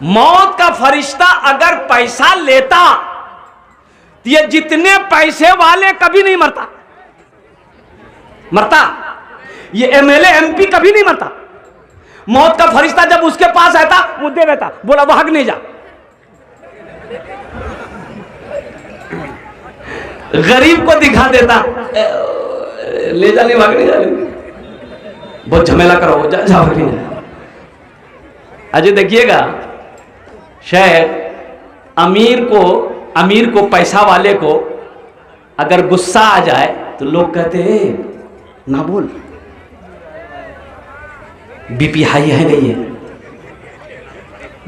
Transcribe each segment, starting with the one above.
मौत का फरिश्ता अगर पैसा लेता तो ये जितने पैसे वाले कभी नहीं मरता। ये एमएलए एमपी कभी नहीं मरता। मौत का फरिश्ता जब उसके पास आता वो दे देता, बोला भागने जा। गरीब को दिखा देता, ले जा, नहीं भागने जा, बहुत झमेला करो, जा जा भागने जा। अजय देखिएगा, शायद अमीर को पैसा वाले को अगर गुस्सा आ जाए तो लोग कहते हैं ना बोल, बीपी हाई है नहीं है,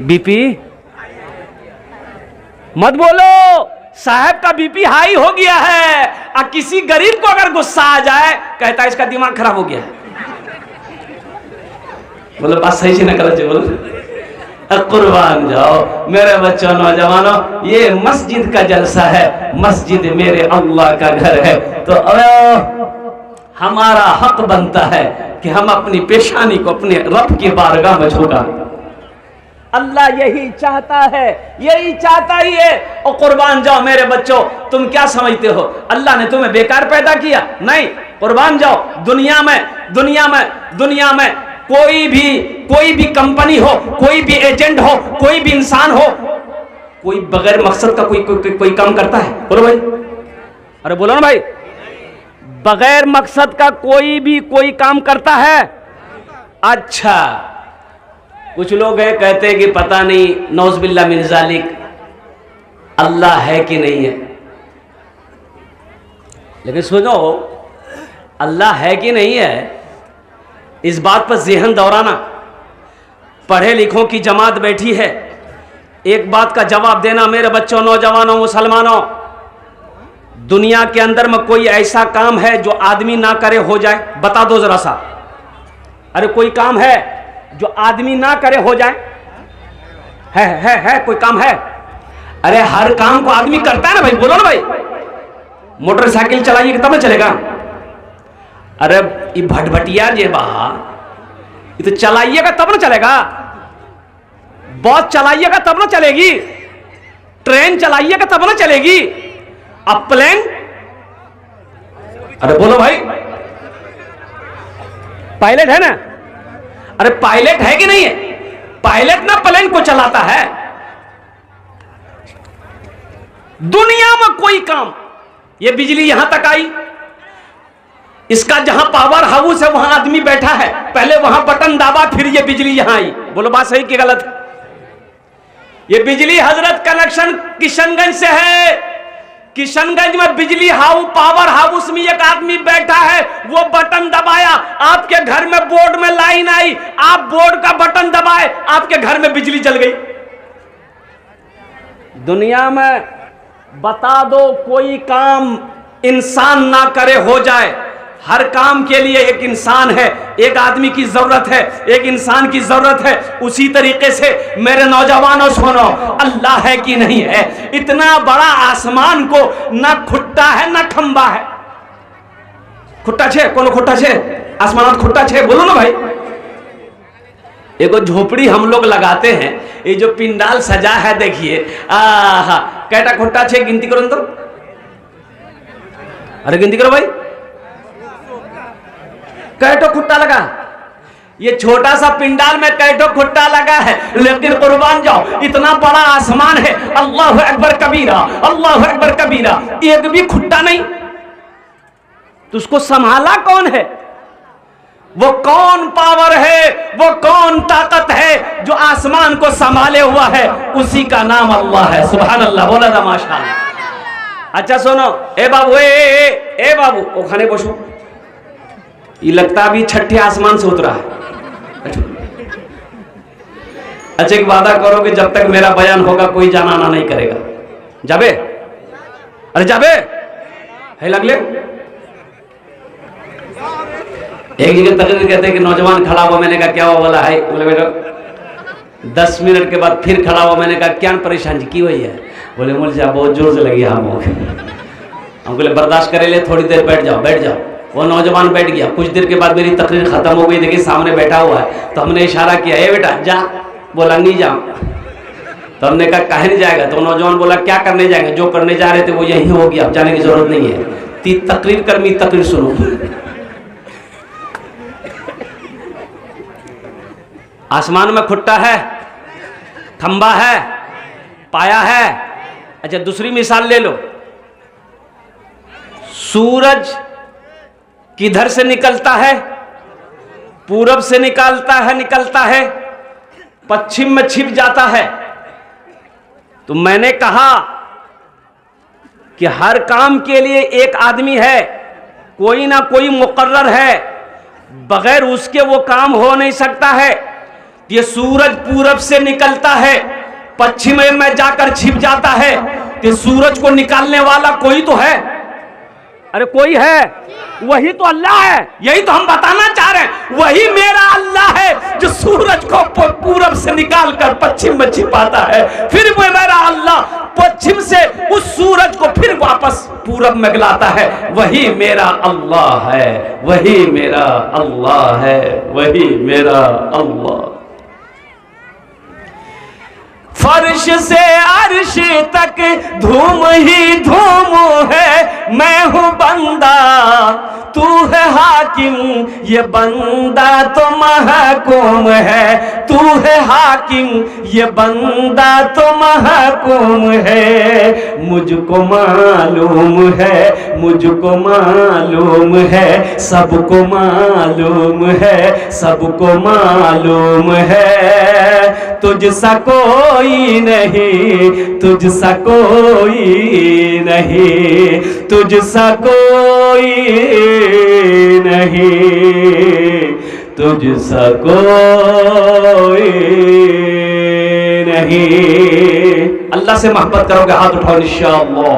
बीपी मत बोलो, साहब का बीपी हाई हो गया है। और किसी गरीब को अगर गुस्सा आ जाए कहता है इसका दिमाग खराब हो गया है। बोलो बात सही से ना गलत से बोलो। कुर्बान जाओ मेरे बच्चों, नौजवानों, ये मस्जिद का जलसा है, मस्जिद मेरे अल्लाह का घर है, तो हमारा हक बनता है कि हम अपनी पेशानी को अपने रब की बारगाह में झुका। अल्लाह यही चाहता है, यही चाहता ही है। और कुर्बान जाओ मेरे बच्चों, तुम क्या समझते हो अल्लाह ने तुम्हें बेकार पैदा किया? नहीं, कुर्बान जाओ। दुनिया में कोई भी कंपनी हो, कोई भी एजेंट हो, कोई भी इंसान हो, कोई बगैर मकसद का कोई काम करता है? बोलो भाई, अरे बोलो ना भाई, बगैर मकसद का कोई काम करता है? अच्छा, कुछ लोग हैं कहते हैं कि पता नहीं नौज़बिल्लाह मिन ज़ालिक अल्लाह है कि नहीं है। लेकिन सुनो, अल्लाह है कि नहीं है इस बात पर ज़हन दौड़ाना। पढ़े लिखों की जमात बैठी है, एक बात का जवाब देना मेरे बच्चों, नौजवानों, मुसलमानों। दुनिया के अंदर में कोई ऐसा काम है जो आदमी ना करे हो जाए? बता दो जरा सा। अरे कोई काम है जो आदमी ना करे हो जाए? है कोई काम है? अरे हर काम को आदमी करता है ना भाई, बोलो ना भाई। मोटरसाइकिल चलाइए तब ना चलेगा? अरे ये भटभटिया जे बा, ये तो चलाइएगा तब ना चलेगा। बस चलाइएगा तब ना चलेगी, ट्रेन चलाइएगा तब ना चलेगी, अब प्लेन। अरे बोलो भाई, पायलट है ना? अरे पायलट है कि नहीं है? पायलट ना प्लेन को चलाता है। दुनिया में कोई काम, ये बिजली यहां तक आई, इसका जहां पावर हाउस है वहां आदमी बैठा है, पहले वहां बटन दाबा फिर ये बिजली यहां आई। बोलो बात सही कि गलत? ये बिजली हजरत कनेक्शन किशनगंज से है। किशनगंज में बिजली पावर हाउस में एक आदमी बैठा है, वो बटन दबाया, आपके घर में बोर्ड में लाइन आई, आप बोर्ड का बटन दबाए, आपके घर में बिजली जल गई। दुनिया में बता दो कोई काम इंसान ना करे हो जाए? हर काम के लिए एक इंसान है, एक आदमी की जरूरत है, एक इंसान की जरूरत है। उसी तरीके से मेरे नौजवानों सुनो, अल्लाह है कि नहीं है? इतना बड़ा आसमान को ना खुट्टा है ना खंबा है। खुट्टा छे? कोनो खुट्टा छे? आसमान खुट्टा छे? बोलो ना भाई। एक झोपड़ी हम लोग लगाते हैं, ये जो पिंडाल सजा है देखिए, कैटा खुट्टा छे? गिनती करो तो। अरे गिनती करो भाई, कैटो खुट्टा लगा? ये छोटा सा पिंडाल में कैटो खुट्टा लगा है, लेकिन कुर्बान जाओ इतना बड़ा आसमान है। अल्लाहु अकबर कबीरा, अल्लाहु अकबर कबीरा, एक भी खुट्टा नहीं। तो उसको संभाला कौन है? वो कौन पावर है, वो कौन ताकत है जो आसमान को संभाले हुआ है? उसी का नाम अल्लाह है। सुभान अल्लाह, बोला था माशाअल्लाह। अच्छा सुनो, ए बाबू, ए बाबू, वो खाने बसो। ये लगता भी छठे आसमान से उतरा है। अच्छा एक वादा करो कि जब तक मेरा बयान होगा कोई जाना आना नहीं करेगा। जाबे? अरे जाबे है लगले। एक जगह तकरीर कहते हैं कि नौजवान खड़ा हुआ, मैंने कहा क्या हुआ? बोला है, बोले बेटा 10 मिनट के बाद फिर खड़ा हुआ, मैंने कहा क्या परेशानी की हुई है? बोले मुझे बहुत जोर से लगी हम बोले बर्दाश्त करे ले, थोड़ी देर बैठ जाओ, बैठ जाओ। वो नौजवान बैठ गया। कुछ देर के बाद मेरी तकरीर खत्म हो गई, देखिए सामने बैठा हुआ है, तो हमने इशारा किया, ए बेटा जा। बोला नहीं जाऊं। तो हमने कहा काहे नहीं जाएगा? तो नौजवान बोला क्या करने जाएंगे, जो करने जा रहे थे वो यही हो गया, अब जाने की जरूरत नहीं है। तकरीर कर, मी तकरीर सुनो। आसमान में खुट्टा है, खंबा है, पाया है। अच्छा दूसरी मिसाल ले लो, सूरज किधर से निकलता है? पूरब से निकलता है, पश्चिम में छिप जाता है। तो मैंने कहा कि हर काम के लिए एक आदमी है, कोई ना कोई मुकर्रर है, बगैर उसके वो काम हो नहीं सकता है। ये सूरज पूरब से निकलता है, पश्चिम में जाकर छिप जाता है, तो सूरज को निकालने वाला कोई तो है। अरे कोई है, वही तो अल्लाह है। यही तो हम बताना चाह रहे हैं, वही मेरा अल्लाह है जो सूरज को पूरब से निकालकर पश्चिम में छिपाता है। फिर वो मेरा अल्लाह पश्चिम से उस सूरज को फिर वापस पूरब में लाता है। वही मेरा अल्लाह है, वही मेरा अल्लाह है, वही मेरा अल्लाह। फर्श से अर्श तक धूम ही धूम है, मैं हूँ बंदा तू है हाकिम, ये बंदा तो महकूम है। तू है हाकिम, ये बंदा तो महकूम है। मुझको मालूम है, मुझको मालूम है, सबको मालूम है, सबको मालूम है। तुझसा कोई नहीं, तुझसा कोई नहीं, तुझसा कोई नहीं, तुझसा कोई नहीं। अल्लाह से मोहब्बत करोगे, हाथ उठाओ इंशाअल्लाह।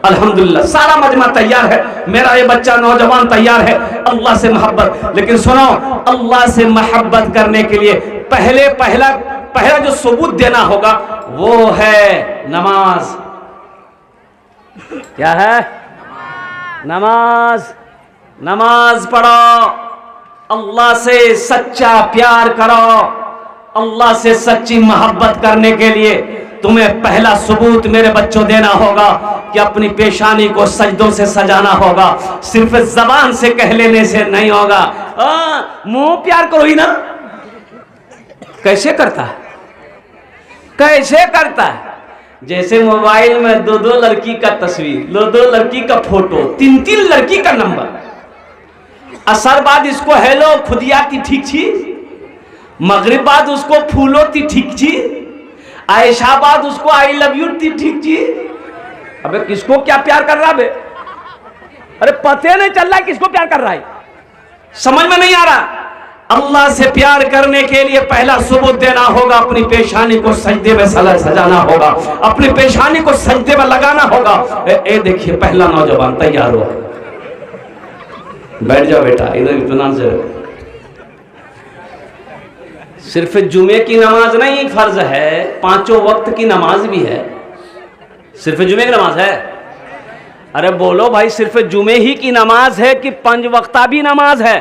अल्हम्दुलिल्लाह सारा मजमा तैयार है, मेरा ये बच्चा नौजवान तैयार है, अल्लाह से मोहब्बत। लेकिन सुनो, अल्लाह से मोहब्बत करने के लिए पहला जो सबूत देना होगा वो है नमाज। क्या है? नमाज। नमाज पढ़ो, अल्लाह से सच्चा प्यार करो। अल्लाह से सच्ची मोहब्बत करने के लिए तुम्हें पहला सबूत मेरे बच्चों देना होगा कि अपनी पेशानी को सजदों से सजाना होगा। सिर्फ जबान से कह लेने से नहीं होगा। मुंह प्यार करो ही ना। कैसे करता है? कैसे करता है? जैसे मोबाइल में दो लड़की का तस्वीर, दो लड़की का फोटो, तीन लड़की का नंबर। असर बाद इसको हेलो खुदिया की ठीक छी, मगरिब बाद उसको फूलो ती ठीक छी, आयशा बाद उसको आई लव यू ती ठीक छी। अबे किसको क्या प्यार कर रहा बे? अरे पते नहीं चल रहा किसको प्यार कर रहा है, समझ में नहीं आ रहा। अल्लाह से प्यार करने के लिए पहला सबूत देना होगा, अपनी पेशानी को सजदे में सजाना होगा, अपनी पेशानी को सजदे में लगाना होगा। ए देखिए पहला नौजवान तैयार हुआ, बैठ जाओ बेटा, इधर इत्मीनान से। सिर्फ जुमे की नमाज नहीं फर्ज है, पांचों वक्त की नमाज भी है। सिर्फ जुमे की नमाज है? अरे बोलो भाई, सिर्फ जुमे ही की नमाज है कि पंज वक्ता भी नमाज है?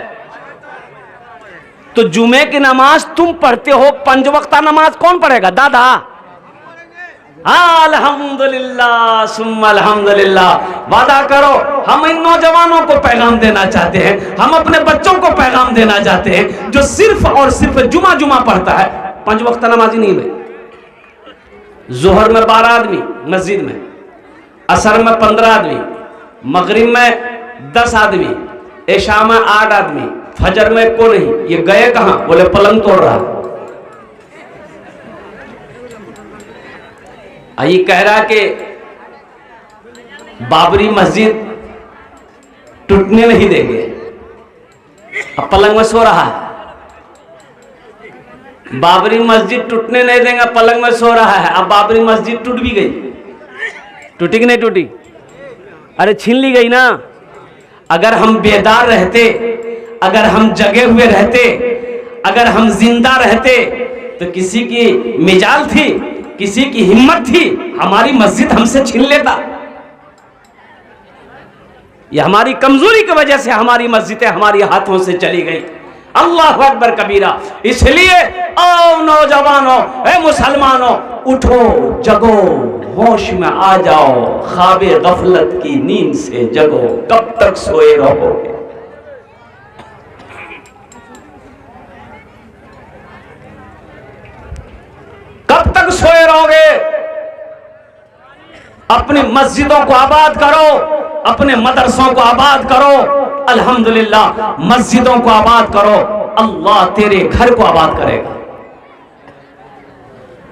तो जुमे की नमाज तुम पढ़ते हो, पंज वक्ता नमाज कौन पढ़ेगा? दादा। हाँ अल्हम्दुलिल्लाह सुम्मा अल्हम्दुलिल्लाह। वादा करो, हम इन नौजवानों को पैगाम देना चाहते हैं, हम अपने बच्चों को पैगाम देना चाहते हैं जो सिर्फ और सिर्फ जुमा पढ़ता है, पंज वक्ता नमाजी नहीं है। जोहर में 12 आदमी मस्जिद में, असर में 15 आदमी, मगरिब में 10 आदमी, इशा में 8 आदमी, फजर में को नहीं। ये गए कहां? बोले पलंग तोड़ रहा। ये कह रहा कि बाबरी मस्जिद टूटने नहीं देंगे, अब पलंग में सो रहा है। बाबरी मस्जिद टूटने नहीं देंगे, पलंग में सो रहा है। अब बाबरी मस्जिद टूट भी गई, टूटी कि नहीं टूटी? अरे छीन ली गई ना। अगर हम बेदार रहते, अगर हम जगे हुए रहते, अगर हम जिंदा रहते तो किसी की मिजाल थी, किसी की हिम्मत थी, हमारी मस्जिद हमसे छीन लेता। यह हमारी कमजोरी की वजह से हमारी मस्जिदें हमारे हाथों से चली गई। अल्लाहु अकबर कबीरा। इसलिए ओ नौजवानों, ए मुसलमानों, उठो, जगो, होश में आ जाओ, ख्वाबे गफलत की नींद से जगो। कब तक सोए रहोगे? कब तक सोए रहोगे? अपनी मस्जिदों को आबाद करो, अपने मदरसों को आबाद करो। अल्हम्दुलिल्लाह, मस्जिदों को आबाद करो, अल्लाह तेरे घर को आबाद करेगा।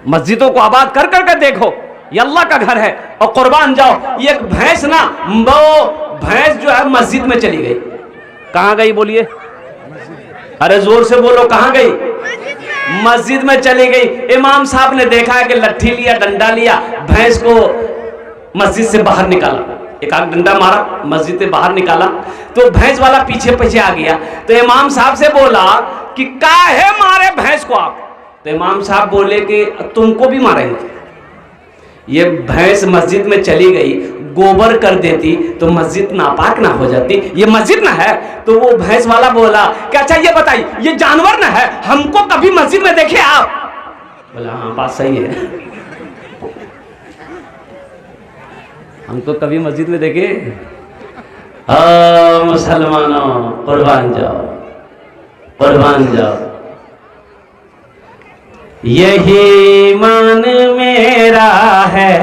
मस्जिदों को आबाद कर करके देखो, ये अल्लाह का घर है। और कुर्बान जाओ। ये एक भैंस ना, वो भैंस जो है मस्जिद में चली गई। कहां गई बोलिए? अरे जोर से बोलो, कहां गई? मस्जिद में चली गई। इमाम साहब ने देखा है कि लट्ठी लिया, डंडा लिया, भैंस को मस्जिद से बाहर निकाला, एक आग डंडा मारा, मस्जिद से बाहर निकाला, तो भैंस वाला पीछे पीछे आ गया। तो इमाम साहब से बोला कि काहे मारे भैंस को आप? तो इमाम साहब बोले कि तुमको भी मारेंगे। ये भैंस मस्जिद में चली गई, गोबर कर देती तो मस्जिद नापाक ना हो जाती, ये मस्जिद ना है। तो वो भैंस वाला बोला कि अच्छा ये बताइए, ये जानवर ना है, हमको कभी मस्जिद में देखे आप? बोला हाँ बात सही है, हमको कभी मस्जिद में देखे? मुसलमानों, कुर्बान जाओ, कुर्बान जाओ। यही ईमान मेरा है,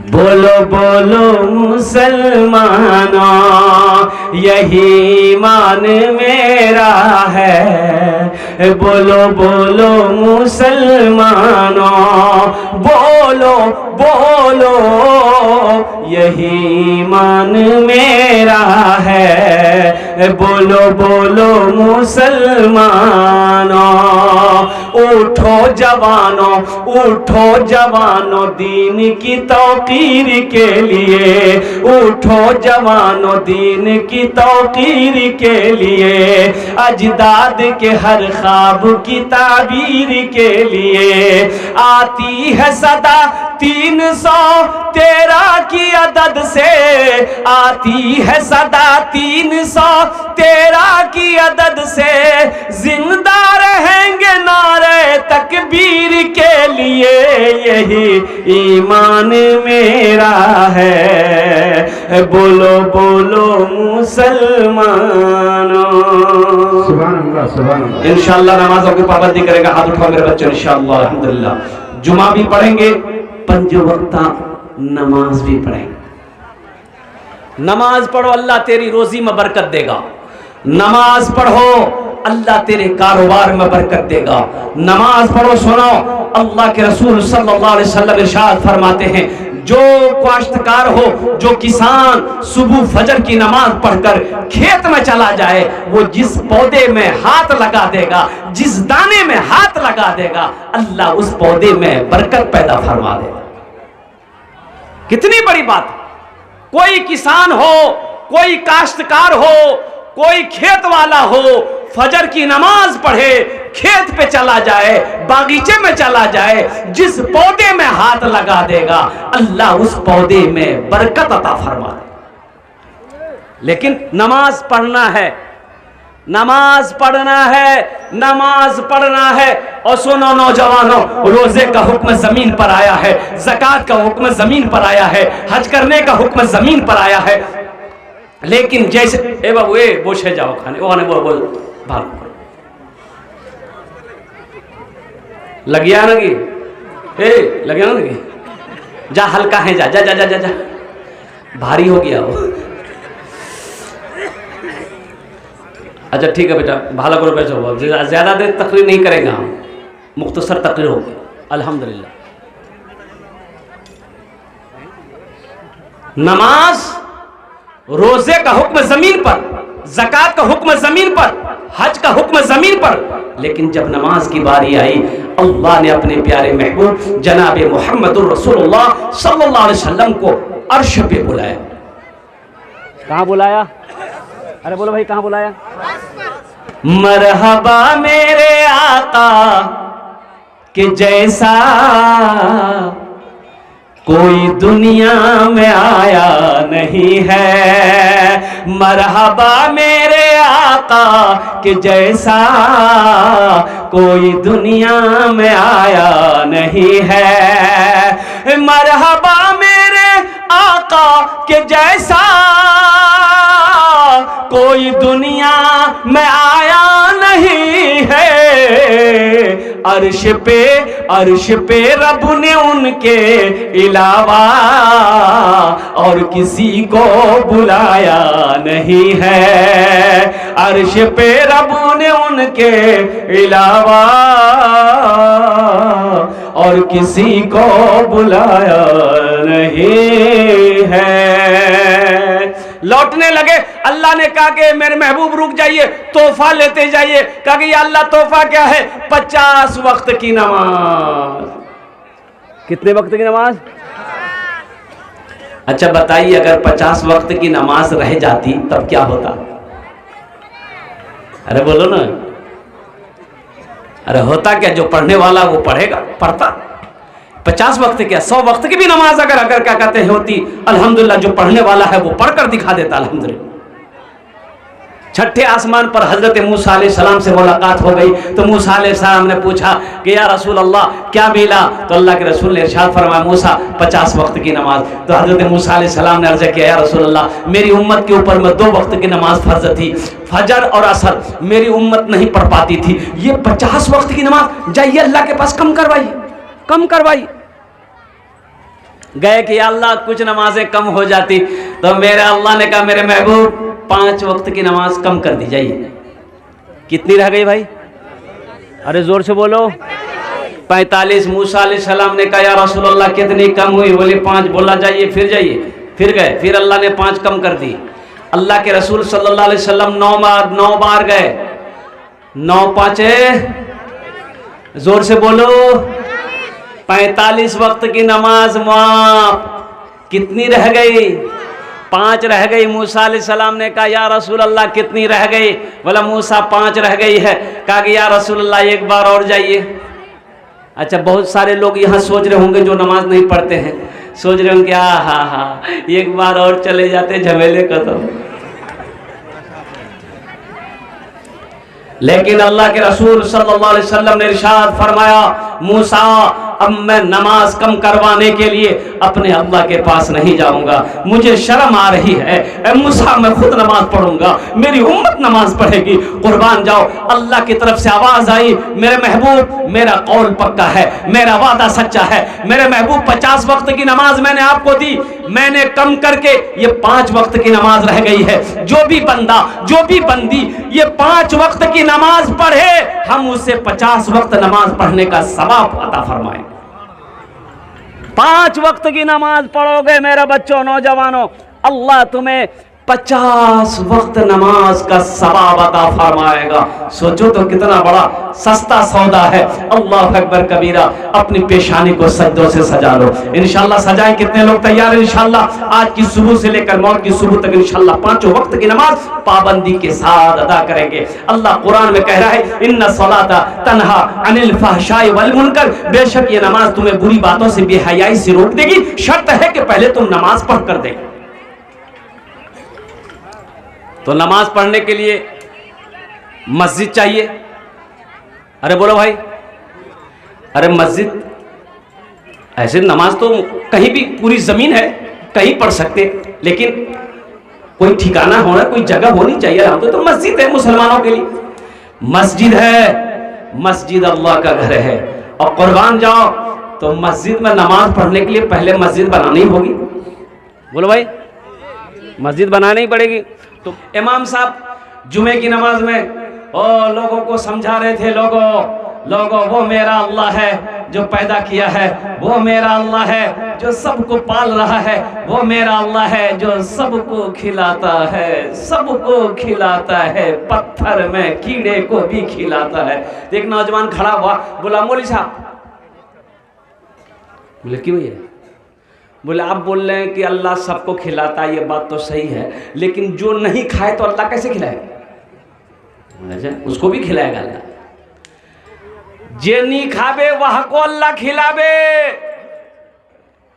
बोलो बोलो मुसलमानों, यही ईमान मेरा है, बोलो बोलो मुसलमानों, बोलो बोलो, यही ईमान मेरा है, बोलो बोलो मुसलमानों। उठो जवानों, उठो जवानों, दीन की तौकीर के लिए, उठो जवानों, दीन की तौकीर के लिए, अजदाद के हर ख्वाब की ताबीर के लिए। आती है सदा 313 की अदद से, आती है सदा 313 की अदद से, जिंदा रहेंगे नारे तकबीर के लिए, यही ईमान मेरा है, बोलो बोलो मुसलमानों। सुभान अल्लाह, सुभान अल्लाह। इंशाअल्लाह नमाजों की पाबंदी करेगा, हाथ उठाओ मेरे बच्चे, इंशाअल्लाह अल्हम्दुलिल्लाह। जुमा भी पढ़ेंगे, 5 वक्ता नमाज भी पढ़ेंगे। नमाज पढ़ो, अल्लाह तेरी रोजी में बरकत देगा। नमाज पढ़ो, अल्लाह तेरे कारोबार में बरकत देगा। नमाज पढ़ो, सुनो, अल्लाह के रसूल सल्लल्लाहु अलैहि वसल्लम इरशाद फरमाते हैं, जो काश्तकार हो, जो किसान सुबह फजर की नमाज पढ़कर खेत में चला जाए, वो जिस पौधे में हाथ लगा देगा, जिस दाने में हाथ लगा देगा, अल्लाह उस पौधे में बरकत पैदा फरमा देगा। कितनी बड़ी बात। कोई किसान हो, कोई काश्तकार हो, कोई खेत वाला हो, फजर की नमाज पढ़े, खेत पे चला जाए, बागीचे में चला जाए, जिस पौधे में हाथ लगा देगा, अल्लाह उस पौधे में बरकत अता फरमा दे। लेकिन नमाज पढ़ना है, नमाज पढ़ना है, नमाज पढ़ना है। और सुनो नौजवानों, रोजे का हुक्म जमीन पर आया है, ज़कात का हुक्म जमीन पर आया है, हज करने का हुक्म जमीन पर आया है। लेकिन जैसे ए बाबू, ए बोछे जाओ खाने, वो बोल बोल भाग लग गया ना कि ए लग गया ना कि जा, हल्का है, जा जा जा जा जा, जा। भारी हो गया वो। अच्छा ठीक है बेटा, भाला करो, बैठो, ज्यादा देर तकरीर नहीं करेंगे हम, मुख्तसर तकरीर होगी। अल्हम्दुलिल्लाह। नमाज, रोजे का हुक्म जमीन पर, ज़कात का हुक्म जमीन पर, हज का हुक्म जमीन पर। लेकिन जब नमाज की बारी आई, अल्लाह ने अपने प्यारे महबूब जनाबे मुहम्मदुर रसूलुल्लाह सल्लल्लाहु अलैहि वसल्लम को अर्श पे बुलाया। कहाँ बुलाया? अरे बोलो भाई, कहाँ बुलाया? मरहबा मेरे आका के जैसा कोई दुनिया में आया नहीं है। मरहबा मेरे आका आका के जैसा कोई दुनिया में आया नहीं है। मरहबा मेरे आका के जैसा कोई दुनिया में आया नहीं है। अर्श पे रब ने उनके अलावा और किसी को बुलाया नहीं है। अर्श पे रब ने उनके अलावा और किसी को बुलाया नहीं है। लौटने लगे, अल्लाह ने कहा कि मेरे महबूब रुक जाइए, तोहफा लेते जाइए। कहा कि या अल्लाह तोहफा क्या है? 50 वक्त की नमाज। कितने वक्त की नमाज? अच्छा बताइए, अगर 50 वक्त की नमाज रह जाती तब क्या होता? अरे बोलो ना। अरे होता क्या, जो पढ़ने वाला वो पढ़ेगा, पढ़ता। 50 वक्त क्या, 100 वक्त की भी नमाज अगर क्या कहते हैं होती, अल्हम्दुलिल्लाह जो पढ़ने वाला है वो पढ़कर दिखा देता। अल्हम्दुलिल्लाह छठे आसमान पर हजरत मूसा अलैहिस्सलाम से मुलाकात हो गई तो मूसा अलैहिस्सलाम ने पूछा कि या रसूल अल्लाह क्या मिला? तो अल्लाह के रसूल ने इरशाद फरमाया मूसा 50 वक्त की नमाज। तो हजरत मूसा अलैहिस्सलाम ने अर्ज किया या रसूल अल्लाह मेरी उम्मत के ऊपर में 2 वक्त की नमाज फर्ज थी, फजर और असर, मेरी उम्मत नहीं पढ़ पाती थी। ये 50 वक्त की नमाज जाइए अल्लाह के पास कम करवाइए। गए कि अल्लाह कुछ नमाजें कम हो जाती, तो मेरे अल्लाह ने कहा मेरे महबूब 5 वक्त की नमाज कम कर दी जाइए। कितनी रह गई भाई? अरे जोर से बोलो। 45। मूसा अलैहिस्सलाम ने कहा या रसूल अल्लाह कितनी कम हुई? बोले 5। बोला जाइए, फिर गए, फिर अल्लाह ने 5 कम कर दी। अल्लाह के रसूल सल्लल्लाहु अलैहि वसल्लम 9 बार गए। 9 5 जोर से बोलो। 45 वक्त की नमाज माफ। कितनी रह गई? 5 रह गई। मूसा अलैहिस्सलाम ने कहा या रसूल अल्लाह कितनी रह गई? बोला मूसा 5 रह गई है। कहा कि या रसूल अल्लाह एक बार और जाइए। अच्छा बहुत सारे लोग यहाँ सोच रहे होंगे जो नमाज नहीं पढ़ते हैं, सोच रहे होंगे हाँ एक बार और चले जाते झमेले खत्म। लेकिन अल्लाह के रसूल सल्लल्लाहु अलैहि वसल्लम ने इरशाद फरमाया मूसा अब मैं नमाज कम करवाने के लिए अपने अल्लाह के पास नहीं जाऊंगा, मुझे शर्म आ रही है। ए मूसा मैं खुद नमाज पढ़ूंगा, मेरी उम्मत नमाज पढ़ेगी, कुर्बान जाओ। अल्लाह की तरफ से आवाज आई मेरे महबूब मेरा कौल पक्का है, मेरा वादा सच्चा है। मेरे महबूब 50 वक्त की नमाज मैंने आपको दी, मैंने कम करके ये 5 वक्त की नमाज रह गई है। जो भी बंदा जो भी बंदी ये 5 वक्त की नमाज पढ़े हम उसे 50 वक्त नमाज पढ़ने का सवाब अता फरमाएं। 5 वक्त की नमाज पढ़ोगे मेरे बच्चों नौजवानों, अल्लाह तुम्हें 50 वक्त नमाज का सवाब अता फरमाएगा। सोचो तो कितना बड़ा सस्ता सौदा है। अल्लाह अकबर कबीरा। अपनी पेशानी को सज्जों से सजा लो इंशाल्लाह। सजाएं कितने लोग तैयार हैं? इंशाल्लाह आज की सुबह से लेकर मौत की सुबह तक इंशाल्लाह 5 वक्त की नमाज पाबंदी के साथ अदा करेंगे। अल्लाह कुरान में कह रहा है इन्ना सलाता तन्हा अनिल फहशाई वल मुनकर, बेशक ये नमाज तुम्हें बुरी बातों से बेहयाई से रोक देगी। शर्त है कि पहले तुम नमाज पढ़ कर दें। तो नमाज पढ़ने के लिए मस्जिद चाहिए। अरे बोलो भाई, अरे मस्जिद ऐसे नमाज तो कहीं भी पूरी जमीन है कहीं पढ़ सकते, लेकिन कोई ठिकाना होना, कोई जगह होनी चाहिए। हम तो मस्जिद है मुसलमानों के लिए, मस्जिद है, मस्जिद अल्लाह का घर है। और कुर्बान जाओ तो मस्जिद में नमाज पढ़ने के लिए पहले मस्जिद बनानी होगी। बोलो भाई, मस्जिद बनानी पड़ेगी। तो इमाम साहब जुमे की नमाज में लोगों को समझा रहे थे, लोगों वो मेरा अल्लाह है जो पैदा किया है, वो मेरा अल्लाह है जो सबको पाल रहा है, वो मेरा अल्लाह है जो सबको खिलाता है, सबको खिलाता है, पत्थर में कीड़े को भी खिलाता है। एक नौजवान खड़ा हुआ, बोला मौलवी साहब, बोले क्यों ये? बोले आप बोल रहे हैं कि अल्लाह सबको खिलाता है, ये बात तो सही है, लेकिन जो नहीं खाए तो अल्लाह कैसे खिलाएगा? उसको भी खिलाएगा अल्लाह। जे नहीं खावे वह को अल्लाह खिलावे,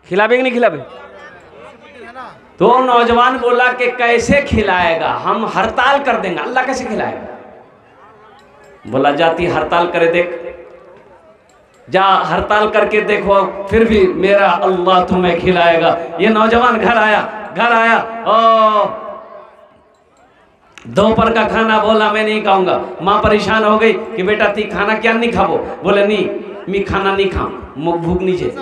खिलावे कि नहीं खिलावे? तो नौजवान बोला कि कैसे खिलाएगा, हम हड़ताल कर देंगे। अल्लाह कैसे खिलाएगा? बोला जाती हड़ताल करे देख, जा हड़ताल करके देखो, फिर भी मेरा अल्लाह तुम्हें खिलाएगा। ये नौजवान घर आया, ओ दोपहर का खाना बोला मैं नहीं खाऊंगा। माँ परेशान हो गई कि बेटा ती खाना क्या नहीं खाबो? बोले नहीं मैं खाना नहीं खाऊं, मुख भूख नीचे।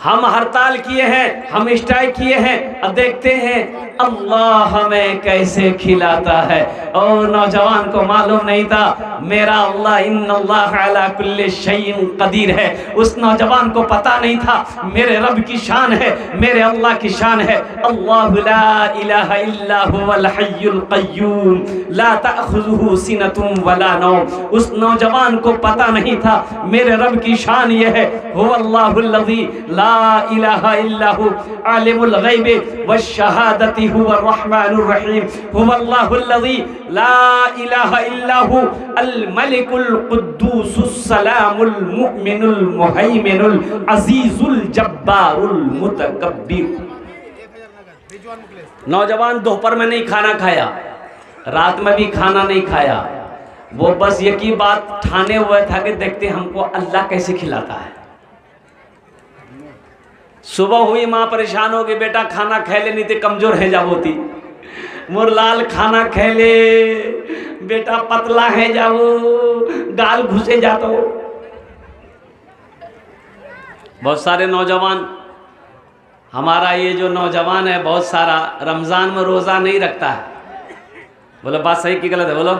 हम हड़ताल किए हैं, हम स्ट्राइक किए हैं, अब देखते हैं अल्लाह हमें कैसे खिलाता है। और नौजवान को मालूम नहीं था मेरा अल्लाह इन्नल्लाह अला कुल्ली शैइन कदीर है। उस नौजवान को पता नहीं था मेरे रब की शान है, मेरे अल्लाह की शान है। अल्लाहु ला इलाहा इल्ला हुवल हय्युल क़य्यूम ला तअख़ुज़ुहु सिनतुन वला नौम। उस नौजवान को पता नहीं था मेरे रब की शान ये है, हुवल्लाहुल्लज़ी ला इलाहा इल्ला हु आलिमुल ग़ैबि वश्शहादति हुवर रहमानुर रहीम हुवल्लाहुल्लज़ी ला इलाहा इल्ला हु अल मलिकुल कुद्दूसुस सलामुल मुमिनुल मुहैमिनुल अज़ीज़ुल जब्बारुल मुतकब्बिर। नौजवान दोपहर में नहीं खाना खाया, रात में भी खाना नहीं खाया। वो बस ये की बात ठाने हुए था कि देखते हमको अल्लाह कैसे खिलाता है। सुबह हुई, माँ परेशान हो गई, बेटा खाना खा ले नहीं तो कमजोर है जाबोती। मुरलाल खाना खा ले, बेटा पतला है जाओ, गाल घुसे जाता हो। बहुत सारे नौजवान, हमारा ये जो नौजवान है बहुत सारा रमजान में रोजा नहीं रखता है। बोलो बात सही कि गलत है? बोलो।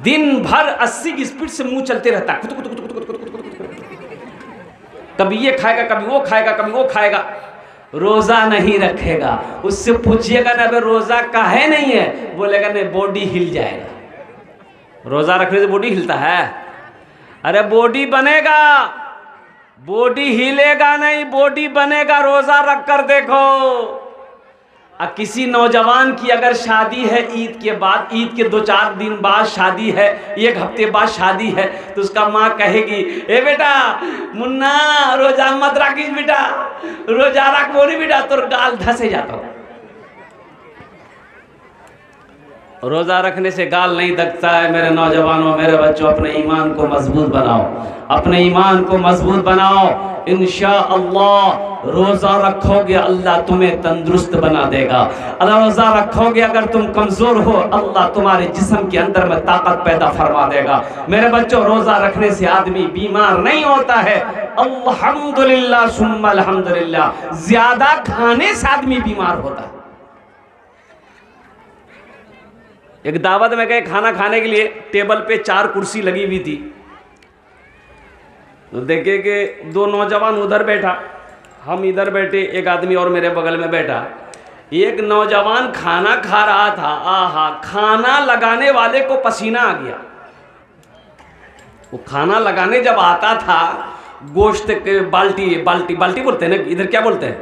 दिन भर 80 की स्पीड से मुंह चलते रहता है, कभी ये खाएगा, कभी वो खाएगा, कभी वो खाएगा, रोजा नहीं रखेगा। उससे पूछिएगा ना बे रोजा काहे नहीं है? बोलेगा नहीं बॉडी हिल जाएगा। रोजा रखने से बॉडी हिलता है? अरे बॉडी बनेगा, बॉडी हिलेगा नहीं, बॉडी बनेगा। रोजा रख कर देखो। किसी नौजवान की अगर शादी है ईद के बाद, ईद के 2-4 दिन बाद शादी है, 1 हफ्ते बाद शादी है, तो उसका माँ कहेगी ए बेटा मुन्ना रोजा मत रखिस बेटा, रोजा रख बोली बेटा, तोर गाल धसे जाता हो। रोजा रखने से गाल नहीं दकता है। मेरे नौजवानों, मेरे बच्चों, अपने ईमान को मजबूत बनाओ, अपने ईमान को मजबूत बनाओ। इंशाअल्लाह रोजा रखोगे अल्लाह तुम्हें तंदुरुस्त बना देगा। अगर रोजा रखोगे अगर तुम कमजोर हो, अल्लाह तुम्हारे जिस्म के अंदर में ताकत पैदा फरमा देगा। मेरे बच्चों, रोजा रखने से आदमी बीमार नहीं होता है। अल्हम्दुलिल्लाह सुम्मा अल्हम्दुलिल्लाह। ज्यादा खाने से आदमी बीमार होता है। एक दावत में गए खाना खाने के लिए, टेबल पे 4 कुर्सी लगी हुई थी। तो देखे कि 2 नौजवान उधर बैठा, हम इधर बैठे, एक आदमी और मेरे बगल में बैठा। एक नौजवान खाना खा रहा था, आहा, खाना लगाने वाले को पसीना आ गया। वो खाना लगाने जब आता था, गोश्त के बाल्टी बोलते हैं ना, इधर क्या बोलते हैं,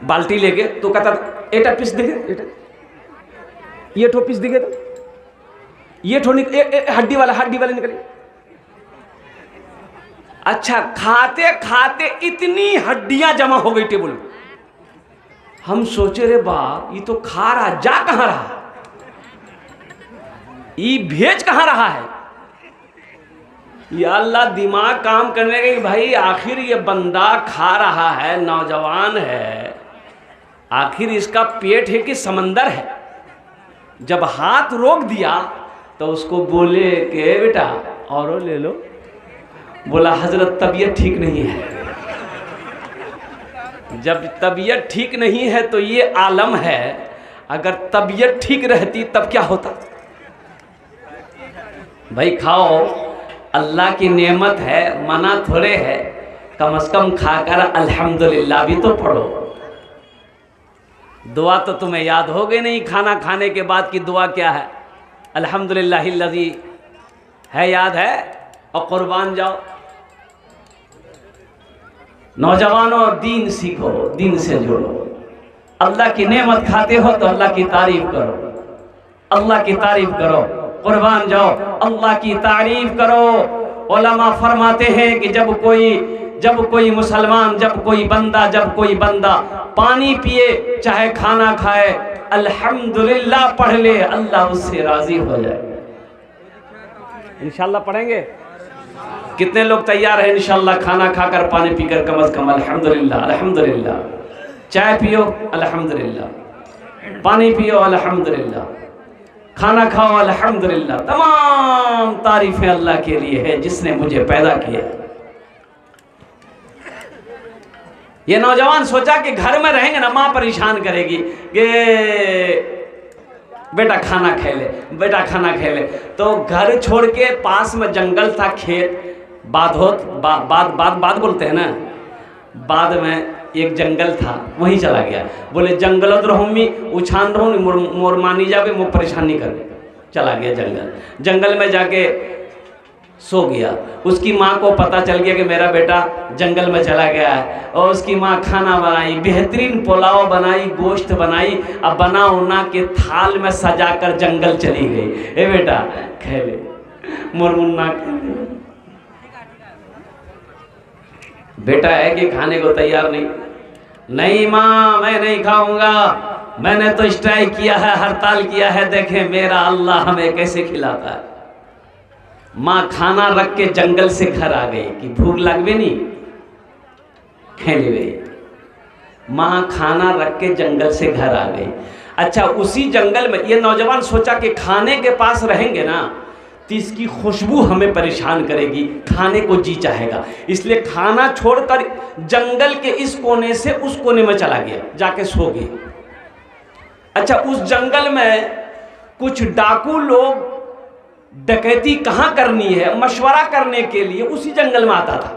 बाल्टी लेके, तो कहता एटा पीस देखे, ये ठो पीस दिखे, तो ये ठो हड्डी वाले निकले। अच्छा, खाते खाते इतनी हड्डियां जमा हो गई टेबल में। हम सोचे रे बाप, ये तो खा रहा, जा कहां रहा, ये भेज कहां रहा है? या अल्लाह, दिमाग काम करने के भाई, आखिर ये बंदा खा रहा है, नौजवान है, आखिर इसका पेट है कि समंदर है? जब हाथ रोक दिया तो उसको बोले कि बेटा और ले लो। बोला हजरत तबीयत ठीक नहीं है। जब तबीयत ठीक नहीं है तो ये आलम है, अगर तबीयत ठीक रहती तब क्या होता? भाई खाओ, अल्लाह की नेमत है, मना थोड़े है। कम से कम खाकर अल्हम्दुलिल्लाह भी तो पढ़ो। दुआ तो तुम्हें याद हो गई नहीं, खाना खाने के बाद की दुआ क्या है? अल्हम्दुलिल्लाहिल्लज़ी है, याद है? और कुर्बान जाओ। नौजवानों, दीन सीखो, दीन से जुड़ो। अल्लाह की नेमत खाते हो तो अल्लाह की तारीफ करो, अल्लाह की तारीफ करो। कुर्बान जाओ, अल्लाह की तारीफ करो। उलमा फरमाते हैं कि जब कोई मुसलमान, जब कोई बंदा पानी पिए चाहे खाना खाए, अल्हम्दुलिल्लाह पढ़ ले, अल्लाह उससे राजी हो जाए। इंशाल्लाह पढ़ेंगे। कितने लोग तैयार हैं इंशाल्लाह खाना खाकर पानी पीकर कम से कम अल्हम्दुलिल्लाह अल्हम्दुलिल्लाह। चाय पियो अल्हम्दुलिल्लाह, पानी पियो अल्हम्दुलिल्लाह, खाना खाओ अल्हम्दुलिल्लाह। तमाम तारीफें अल्लाह के लिए है जिसने मुझे पैदा किया। ये नौजवान सोचा कि घर में रहेंगे ना माँ परेशान करेगी कि बेटा खाना खा ले, बेटा खाना खा ले। तो घर छोड़ के पास में जंगल था, खेत, बाद बोलते हैं ना, बाद में एक जंगल था, वहीं चला गया। बोले जंगल रहूँगी उछान रहूँ मोर मानी जावे, वो परेशान नहीं कर, चला गया जंगल में जाके सो गया। उसकी माँ को पता चल गया कि मेरा बेटा जंगल में चला गया है, और उसकी माँ खाना बनाई, बेहतरीन पुलाव बनाई, गोश्त बनाई, अब बना उना के थाल में सजाकर जंगल चली गई। ए बेटा खा ले, मुरमुन्ना बेटा है कि खाने को तैयार नहीं माँ मैं नहीं खाऊंगा, मैंने तो स्ट्राइक किया है, हड़ताल किया है, देखें मेरा अल्लाह हमें कैसे खिलाता है। माँ खाना रख के जंगल से घर आ गई कि भूख लगवे नहीं, खेले गई। माँ खाना रख के जंगल से घर आ गई। अच्छा, उसी जंगल में ये नौजवान सोचा कि खाने के पास रहेंगे ना तो इसकी खुशबू हमें परेशान करेगी, खाने को जी चाहेगा, इसलिए खाना छोड़कर जंगल के इस कोने से उस कोने में चला गया, जाके सो गया। अच्छा, उस जंगल में कुछ डाकू लोग डकैती कहाँ करनी है मशवरा करने के लिए उसी जंगल में आता था।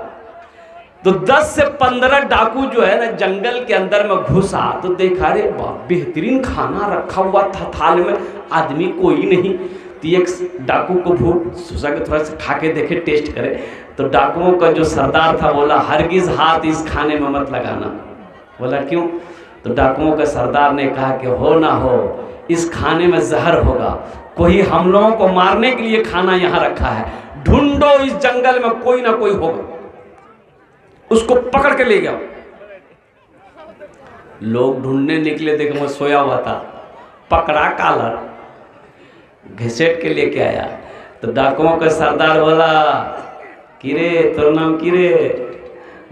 तो 10 से 15 डाकू जो है ना जंगल के अंदर में घुसा तो देखा रे बेहतरीन खाना रखा हुआ था थाल में, आदमी कोई नहीं। तो एक डाकू को भूख सोचा के थोड़ा सा खा के देखे, टेस्ट करे। तो डाकुओं का जो सरदार था बोला हरगिज हाथ इस खाने में मत लगाना। बोला क्यों? तो डाकुओं का सरदार ने कहा कि हो ना हो इस खाने में जहर होगा, कोई हम लोगों को मारने के लिए खाना यहाँ रखा है, ढूंढो इस जंगल में कोई ना कोई होगा, उसको पकड़ के ले जाओ। लोग ढूंढने निकले, देखो मैं सोया हुआ था, पकड़ा कालर घसीट के लेके आया। तो डाकुओं का सरदार बोला किरे तोर नाम किरे?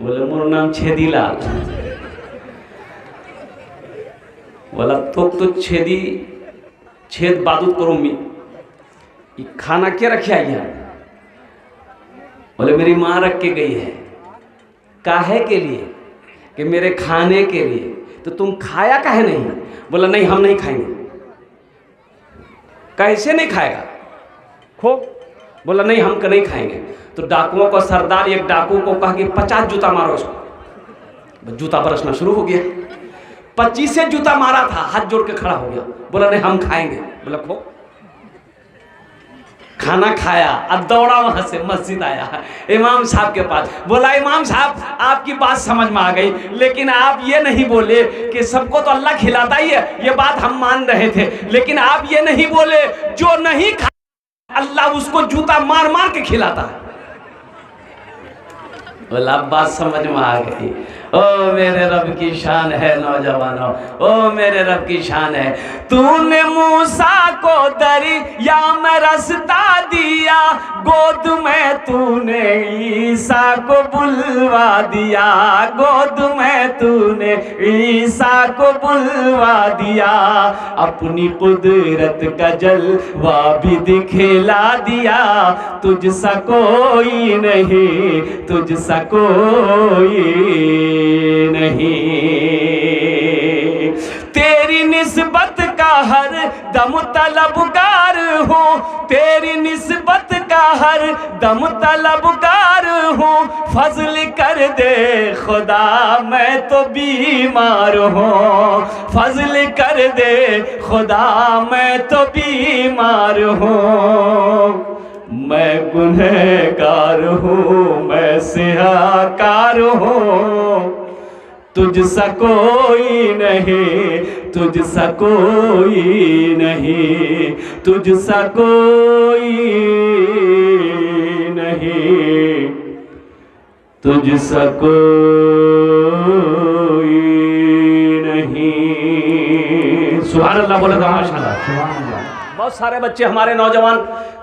बोले मोर नाम छेदीलाल। बोला तो छेदी छेद बादूत करूँ मैं, ये खाना क्या रखे आई है? बोले मेरी माँ रख के गई है। काहे के लिए? कि मेरे खाने के लिए। तो तुम खाया काहे नहीं? बोला नहीं हम नहीं खाएंगे। कैसे नहीं खाएगा? खो। बोला नहीं हम नहीं खाएंगे। तो डाकुओं का सरदार एक डाकू को कहा कि 50 जूता मारो इसको। जूता बरसना शुरू हो गया, 25 से जूता मारा था, हाथ जोड़ के खड़ा हो गया। बोला नहीं हम खाएंगे। बोला खो। खाना खाया, अब दौड़ा वहां से मस्जिद आया इमाम साहब के पास। बोला इमाम साहब आपकी बात समझ में आ गई, लेकिन आप ये नहीं बोले कि सबको तो अल्लाह खिलाता ही है, ये बात हम मान रहे थे, लेकिन आप ये नहीं बोले जो नहीं खा अल्लाह उसको जूता मार मार के खिलाता है। बोला अब बात समझ में आ गई। ओ मेरे रब की शान है नौजवानों, ओ मेरे रब की शान है। तूने मूसा को दरिया में रास्ता दिया, गोद में तूने ईसा को बुलवा दिया, गोद में तूने ईसा को बुलवा दिया। अपनी कुदरत का जलवा भी दिखला दिया, तुझसा कोई नहीं, तुझसा कोई नहीं। तेरी निस्बत का हर दम तलबगार हूँ, तेरी निस्बत का हर दम तलबगार हूँ। फजल कर दे खुदा मैं तो बीमार हूँ, फजल कर दे खुदा मैं तो बीमार हूँ। मैं गुनहगार हूँ, मैं सियाकार हूँ, तुझसा कोई नहीं, तुझसा कोई नहीं, तुझसा कोई नहीं, तुझसा कोई नहीं। सुभान अल्लाह बोले तो माशाअल्लाह। बहुत सारे बच्चे हमारे नौजवान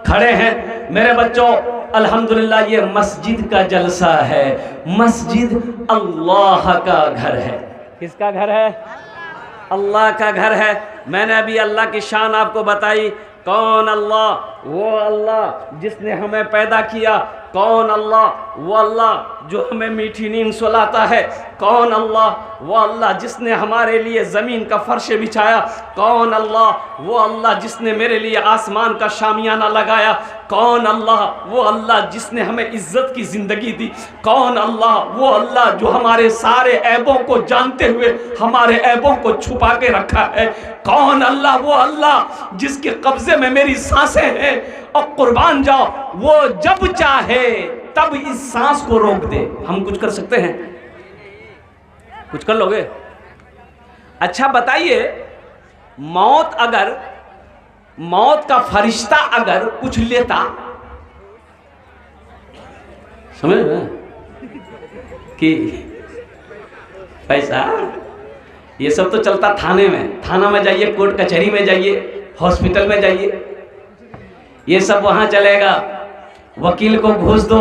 खड़े हैं। मेरे बच्चों, अल्हम्दुलिल्लाह ये मस्जिद का जलसा है। मस्जिद अल्लाह का घर है। किसका घर है? अल्लाह का घर है। मैंने अभी अल्लाह की शान आपको बताई। कौन अल्लाह? वो अल्लाह जिसने हमें पैदा किया। कौन अल्लाह? वो अल्लाह जो हमें मीठी नींद सुलाता है। कौन अल्लाह? वो अल्लाह जिसने हमारे लिए ज़मीन का फर्श बिछाया। कौन अल्लाह? वो अल्लाह जिसने मेरे लिए आसमान का शामियाना लगाया। कौन अल्लाह? वो अल्लाह जिसने हमें इज्जत की ज़िंदगी दी। कौन अल्लाह? वो अल्लाह जो हमारे सारे ऐबों को जानते हुए हमारे ऐबों को छुपा के रखा है। कौन अल्लाह? वो अल्लाह जिसके कब्जे में मेरी सांसें हैं। और कुर्बान जाओ, वो जब चाहे तब इस सांस को रोक दे। हम कुछ कर सकते हैं? कुछ कर लोगे? अच्छा बताइए, मौत का फरिश्ता अगर कुछ लेता, समझ रहे हैं कि पैसा, ये सब तो चलता थाने में। थाना में जाइए, कोर्ट कचहरी में जाइए, हॉस्पिटल में जाइए, ये सब वहां चलेगा। वकील को घूस दो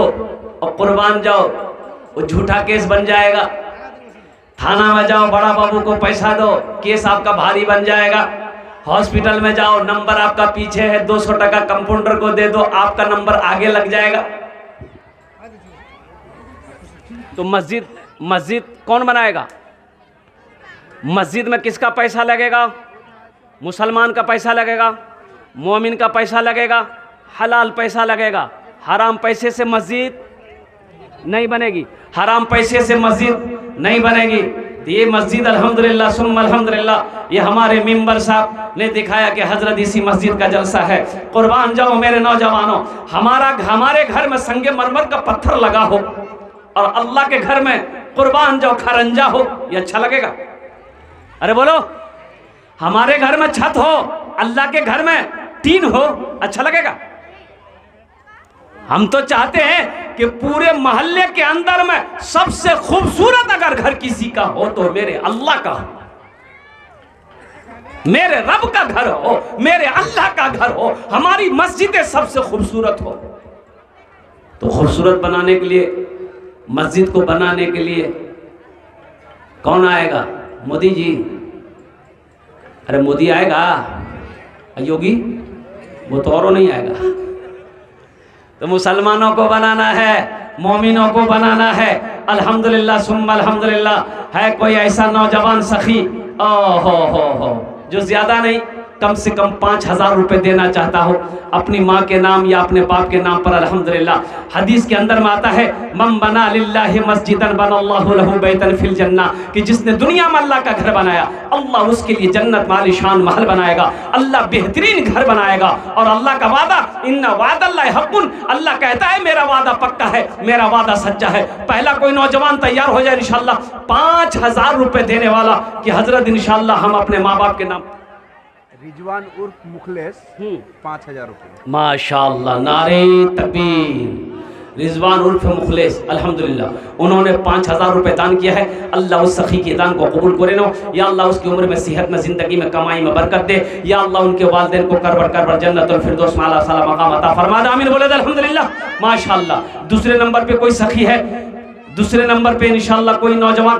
और कुर्बान जाओ, वो झूठा केस बन जाएगा। थाना में जाओ, बड़ा बाबू को पैसा दो, केस आपका भारी बन जाएगा। हॉस्पिटल में जाओ, नंबर आपका पीछे है, 200 टका कंपाउंडर को दे दो, आपका नंबर आगे लग जाएगा। तो मस्जिद कौन बनाएगा? मस्जिद में किसका पैसा लगेगा? मुसलमान का पैसा लगेगा, मोमिन का पैसा लगेगा, हलाल पैसा लगेगा। हराम पैसे से मस्जिद नहीं बनेगी। हराम पैसे से मस्जिद नहीं बनेगी। ये मस्जिद अल्हम्दुलिल्लाह सुम्मा अल्हम्दुलिल्लाह, ये हमारे मिंबर साहब ने दिखाया कि हजरत इसी मस्जिद का जलसा है। कुर्बान जाओ मेरे नौजवानों, हमारे घर में संगे मरमर का पत्थर लगा हो और अल्लाह के घर में कुर्बान जाओ खरंजा हो, ये अच्छा लगेगा? अरे बोलो, हमारे घर में छत हो, अल्लाह के घर में टीन हो, अच्छा लगेगा? हम तो चाहते हैं कि पूरे मोहल्ले के अंदर में सबसे खूबसूरत अगर घर किसी का हो तो मेरे अल्लाह का हो, मेरे रब का घर हो, मेरे अल्लाह का घर हो, हमारी मस्जिदें सबसे खूबसूरत हो। तो खूबसूरत बनाने के लिए, मस्जिद को बनाने के लिए कौन आएगा? मोदी जी। अरे मोदी आएगा, योगी वो तो और नहीं आएगा। तो मुसलमानों को बनाना है, मोमिनों को बनाना है। अल्हम्दुलिल्लाह सुम्मा अल्हम्दुलिल्लाह, है कोई ऐसा नौजवान सखी हो जो ज़्यादा नहीं, कम से कम 5000 रुपये देना चाहता हो अपनी माँ के नाम या अपने बाप के नाम पर? अल्हम्दुलिल्लाह हदीस के अंदर में आता है, मन बना लिल्लाहि मस्जिदन बनल्लाहु लहु बैतन फिल जन्ना, कि जिसने दुनिया में अल्लाह का घर बनाया, अल्लाह उसके लिए जन्नत में आलीशान महल बनाएगा, अल्लाह बेहतरीन घर बनाएगा। और अल्लाह का वादा, इन्ना वादल्लाहि हक़्क़ुन, अल्लाह कहता है मेरा वादा पक्का है, मेरा वादा सच्चा है। पहला कोई नौजवान तैयार हो जाए इंशाअल्लाह 5000 रुपये देने वाला, कि हजरत इंशाअल्लाह हम अपने माँ बाप के नाम। रिजवान उर्फ मुखलेस 5000 रुपये। माशाअल्लाह, नारे तकबीर। रिजवान उर्फ मुखलेस, अल्हम्दुलिल्लाह उन्होंने 5000 रुपये दान किया है। अल्लाह उस सखी के दान को कबूल करे नो। या अल्लाह उसकी उम्र में, सेहत में, ज़िंदगी में, कमाई में बरकत दे। या अल्लाह उनके वालिदैन को करबर जन्नतुल फिरदौस में आला साला मकाम अता फरमा दे। आमीन बोले अल्हम्दुलिल्लाह माशाअल्लाह। दूसरे नंबर पे कोई सखी है? दूसरे नंबर पे इंशाअल्लाह कोई नौजवान?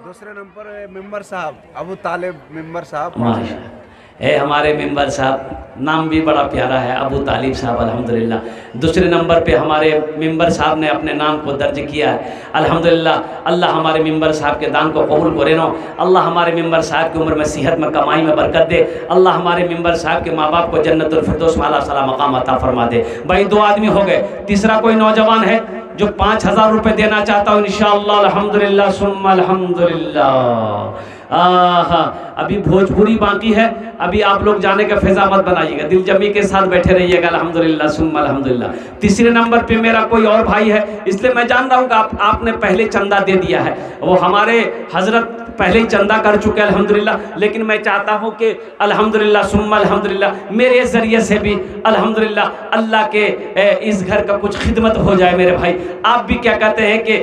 दूसरे नंबर मेंबर साहब अबू तालिब मेंबर साहब। माशाअल्लाह है हमारे मेंबर साहब, नाम भी बड़ा प्यारा है, अबू तालिब साहब अल्हम्दुलिल्लाह। दूसरे नंबर पे हमारे मेंबर साहब ने अपने नाम को दर्ज किया है अल्हम्दुलिल्लाह। अल्लाह हमारे मेंबर साहब के दान को कबूल करे नो। अल्लाह हमारे मेंबर साहब की उम्र में, सेहत में, कमाई में बरकत दे। अल्लाह हमारे मेंबर साहब के माँ बाप को जन्नतुल फिरदौस में आला साला मकाम अता फरमा दे। भाई 2 आदमी हो गए। तीसरा कोई नौजवान है जो 5000 रुपये देना चाहता हूँ इंशाअल्लाह? अल्हम्दुलिल्लाह सुम्मा अल्हम्दुलिल्लाह। हाँ, अभी भोजपुरी बाकी है, अभी आप लोग जाने का फैजा मत बनाइएगा, दिल जमी के साथ बैठे रहिएगा। अल्हम्दुलिल्लाह सुम्मा अल्हम्दुलिल्लाह। तीसरे नंबर पे मेरा कोई और भाई है, इसलिए मैं जान रहा हूँ कि आपने पहले चंदा दे दिया है, वो हमारे हजरत पहले ही चंदा कर चुके हैं अल्हम्दुलिल्लाह, लेकिन मैं चाहता हूँ कि अल्हम्दुलिल्लाह सुम्मा अल्हम्दुलिल्लाह मेरे ज़रिए से भी अल्हम्दुलिल्लाह अल्लाह के इस घर का कुछ खिदमत हो जाए। मेरे भाई आप भी क्या कहते हैं कि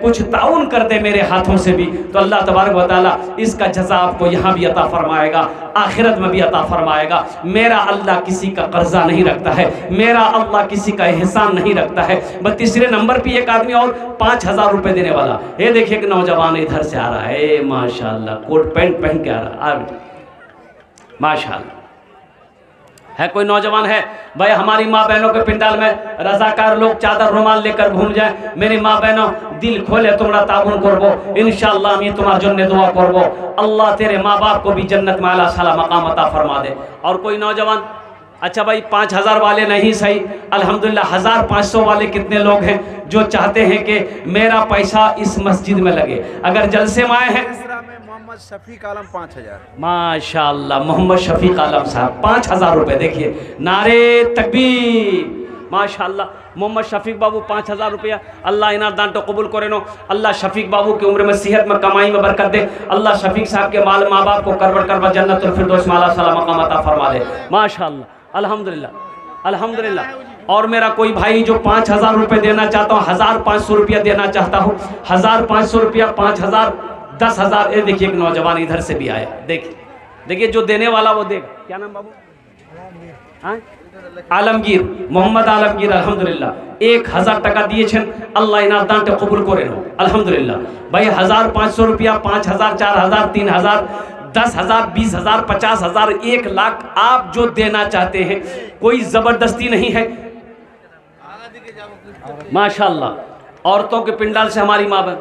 कुछ ताउन कर दे मेरे हाथों से भी, तो अल्लाह तबारक व तआला इसका जज़ा आपको यहाँ भी अता फरमाएगा, आखिरत में भी अता फरमाएगा। मेरा अल्लाह किसी का कर्जा नहीं रखता है, मेरा अल्लाह किसी का एहसान नहीं रखता है। बस तीसरे नंबर पे एक आदमी और 5,000 रुपये देने वाला, ये देखिए कि नौजवान इधर से आ रहा है, माशाल्लाह कोट पैंट पहन के आ रहा है, माशाल्लाह है। कोई नौजवान है भाई, हमारी माँ बहनों के पिंडाल में रजाकार लोग चादर रुमाल लेकर घूम जाए, मेरी माँ बहनों दिल खोले तुम्हारा ताबुन करबो, इंशाअल्लाह আমি তোমার জন্য দোয়া করব, अल्लाह तेरे माँ बाप को भी जन्नत में आला साला मकाम अता फरमा दे। और कोई नौजवान, अच्छा भाई 5,000 वाले नहीं सही, अल्हम्दुलिल्लाह 1,500 वाले कितने लोग हैं जो चाहते हैं कि मेरा पैसा इस मस्जिद में लगे, अगर जलसे में आए हैं। मोहम्मद शफीक आलम 5,000, माशाअल्लाह मोहम्मद शफीक आलम साहब 5,000 रुपये, देखिए नारे तकबीर, माशाअल्लाह मोहम्मद शफीक बाबू 5,000 रुपया। अल्लाह इनार दान तो कबूल करे नो, अल्लाह शफीक बाबू की उम्र में सेहत में कमाई में बरकत दे, अल्लाह शफीक साहब के माल माँ बाप को करवट करवा जन्नतुल फिरदौस में आला साला मकाम अता फरमा दे, माशाअल्लाह अल्हम्दुलिल्लाह अल्हम्दुलिल्लाह। और मेरा कोई भाई जो 5,000 रुपये देना चाहता हूँ, 1,500 रुपया देना चाहता हूँ, 1,500 रुपया, 5,000, 10,000। ये देखिए एक नौजवान इधर से भी आया, देखिए जो देने वाला वो देगा, क्या नाम बाबू? आलमगीर, मोहम्मद आलमगीर अल्हम्दुलिल्लाह 1,000 টাকা দিয়েছেন, আল্লাহ ইনার দানটা কবুল করে নাও अल्हम्दुलिल्लाह। भाई 1,500 रुपया, 5,000, 4,000, 3,000, 10,000, 20,000, 50,000, 1 लाख आप जो देना चाहते हैं, कोई ज़बरदस्ती नहीं है, माशाअल्लाह। औरतों के पिंडाल से हमारी माँ बहन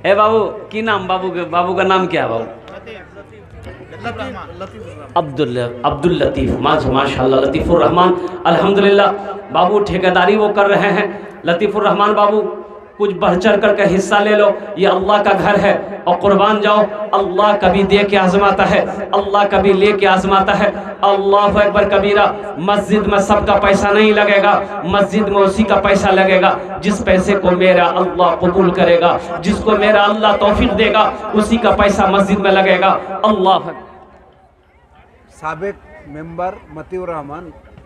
ए बाबू की नाम, बाबू का नाम क्या है बाबू? अब्दुल लतीफ़, माशाअल्लाह लतीफ़ुर रहमान अल्हम्दुलिल्लाह। बाबू ठेकेदारी वो कर रहे हैं, लतीफ़ुर रहमान बाबू कुछ बढ़ चढ़ कर हिस्सा ले लो, ये अल्लाह का घर है और कुर्बान जाओ, अल्लाह कभी दे के आजमाता है, अल्लाह कभी ले के आजमाता है। अल्लाह अकबर कबीरा। मस्जिद में सबका पैसा नहीं लगेगा, मस्जिद में उसी का पैसा लगेगा जिस पैसे को मेरा अल्लाह कबूल करेगा, जिसको मेरा अल्लाह तौफीक देगा, उसी का पैसा मस्जिद में लगेगा। अल्लाह। साबिक मेंबर मतीउर रहमान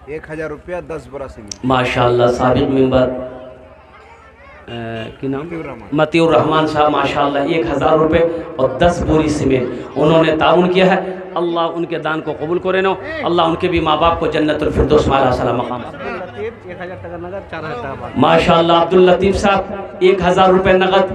1,000 रुपया 10 बोरा सीमेंट, माशाअल्लाह। साबिक मेंबर कि नाम? मतीउर रहमान साहब माशाअल्लाह 1,000 रुपये और 10 बोरी सीमेंट उन्होंने ताउन किया है। अल्लाह उनके दान को कबूल करे नो, अल्लाह उनके भी माँ बाप को जन्नतुल फिरदौस में आला साला मकाम। 1,000 टाका नगद, 4,000 टाका माशाअल्लाह। अब्दुल लतीफ़ साहब 1,000 रुपये नगद,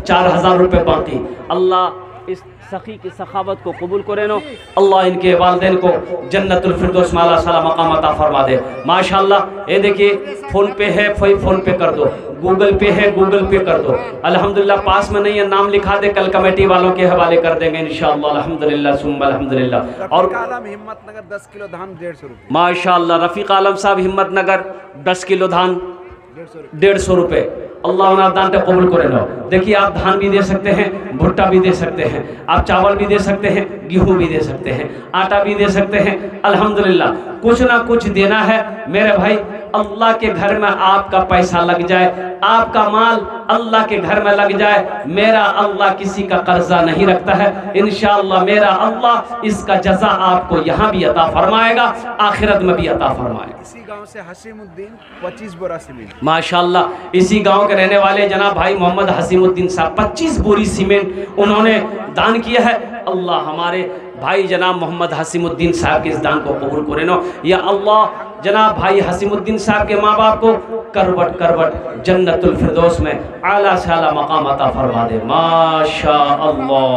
4,000 रुपये बाकी। अल्लाह इस सखी की सखावत को कबूल करे नो, अल्लाह इनके वालिदैन को जन्नतुल फिरदौस में आला साला मकाम अता फरमा दे, माशाअल्लाह। ये देखिए फ़ोन पे है, फ़ोन पे कर दो, गूगल पे है, गूगल पे कर दो। अल्हम्दुलिल्लाह पास में नहीं है, नाम लिखा दे, कल कमेटी वालों के हवाले कर देंगे इंशाअल्लाह। अल्हम्दुलिल्लाह सुम्मा अल्हम्दुलिल्लाह। और हिम्मत नगर 10 किलो धान 150 रुपये, माशाअल्लाह। रफ़ीक आलम साहब हिम्मत नगर 10 किलो धान 150 रुपये। अल्लाह उन्हें दान को कबूल करे लो। देखिए आप धान भी दे सकते हैं, भुट्टा भी दे सकते हैं, आप चावल भी दे सकते हैं, गेहूँ भी दे सकते हैं, आटा भी दे सकते हैं। अल्हम्दुलिल्लाह कुछ ना कुछ देना है मेरे भाई। अल्लाह के घर में आपका पैसा लग जाए, आपका माल अल्लाह के घर में लग जाए। मेरा अल्लाह किसी का कर्जा नहीं रखता है, इंशाअल्लाह मेरा अल्लाह इसका जज़ा आपको यहाँ भी अता फरमाएगा, आखिरत में भी अता फरमाएगा। इसी गांव से हसीमुद्दीन 25 बोरा सीमेंट, माशाअल्लाह। इसी गांव के रहने वाले जनाब भाई मोहम्मद हसीमुद्दीन साहब 25 बोरी सीमेंट उन्होंने दान किया है। अल्लाह हमारे भाई जनाब मोहम्मद हसीमुद्दीन साहब के इस दान को कबूल करे नो, या अल्लाह जनाब भाई हसीमुद्दीन साहब के माँ बाप को करवट जन्नतुल फिरदौस में आला साला मकाम अता फरमा दे, माशाअल्लाह।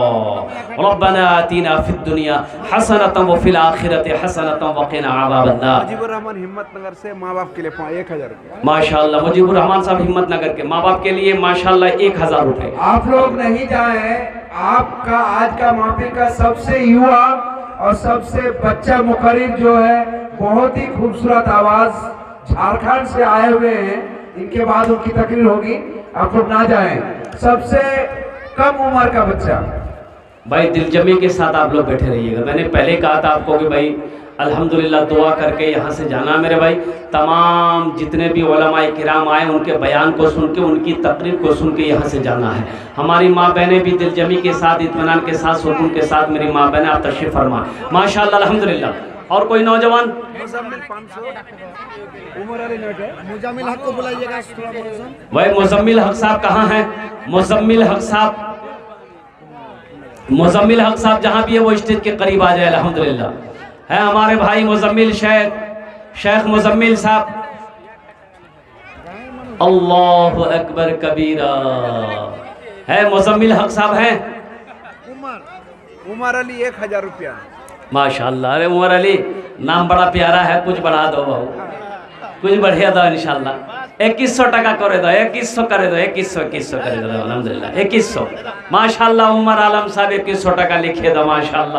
रब्बना आतीना फिद दुनिया हसनतम व फिल आखिरति हसनतम व क़िना अज़ाबन्नार। मुजीबुर रहमान हिम्मत नगर से माँ बाप के लिए 1,000 रुपये, माशाअल्लाह। मुजीबुर रहमान साहब हिम्मत नगर के माँ बाप के लिए माशाअल्लाह 1,000 रुपये। आप लोग नहीं जाए, आपका आज का महफिल का सबसे युवा और सबसे बच्चा मुखरिब जो है, बहुत ही खूबसूरत आवाज, झारखंड से आए हुए हैं, इनके बाद उनकी तकरीर होगी। आप लोग ना जाएं। सबसे कम उम्र का बच्चा, भाई दिलजमी के साथ आप लोग बैठे रहिएगा। मैंने पहले कहा था आपको कि भाई अल्हम्दुलिल्लाह दुआ करके यहाँ से जाना मेरे भाई। तमाम जितने भी उलमाए किराम आए उनके बयान को सुन के, उनकी तकरीर को सुन के यहाँ से जाना है। हमारी माँ बहनें भी दिलजमी के साथ, इत्मीनान के साथ, सुकून के साथ मेरी माँ बहनें आप तशरीफ़ फरमा माशाअल्लाह अल्हम्दुलिल्लाह। और कोई नौजवान? मुजम्मिल 500 उमर अली नोट है। मुजम्मिल हक को बुलाइएगा थोड़ा बहुत। भाई मुजम्मिल हक साहब कहाँ हैं? मुजम्मिल हक साहब, मुजम्मिल हक साहब जहाँ भी है वो स्टेज के करीब आ जाए। अल्हम्दुलिल्लाह है हमारे भाई मुजम्मिल शेख मुजम्मिल साहब। अल्लाहु अकबर कबीरा है, मुजम्मिल हक साहब हैं। उमर अली 1000 रुपया। माशाअल्लाह। अरे उमर अली नाम बड़ा प्यारा है, कुछ बढ़ा दो बहू, कुछ बढ़िया दो इंशाल्लाह। 2100 टका करे दो, 2100 करे दो, 2100 करे दो अल्हम्दुलिल्लाह 2100। माशाअल्लाह उमर आलम साहब 2100 टका लिखे दो माशाअल्लाह।